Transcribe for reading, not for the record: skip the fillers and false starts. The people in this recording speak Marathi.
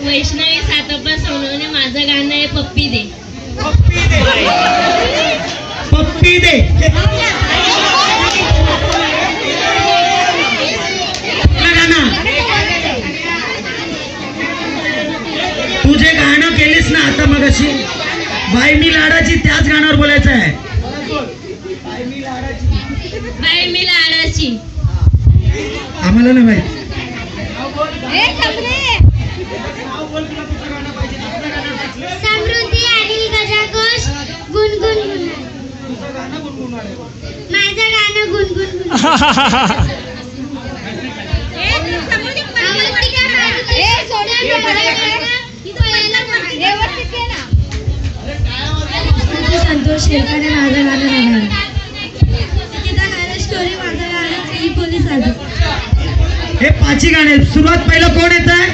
वैष्णवी सातप्पा सोनवणे माझं गाणं आहे पप्पी दे. पप्पी दे पप्पी दे. तुझे गाणं केलीस ना आता मगाशी बाई मी लाडाची, त्याच गाण्यावर बोलायचं आहे. बाई मी लाडाची. आम्हाला नाही माहित. समृद्धी आणि गजाकोश गुणगुण माझं गाणं गुणगुण संतोष शेरकाने माझं गाणं गाणं स्टोरी माझं गाणं ही पोलीस. हे पाची गाणे. सुरुवात पहिलं कोण येत आहे?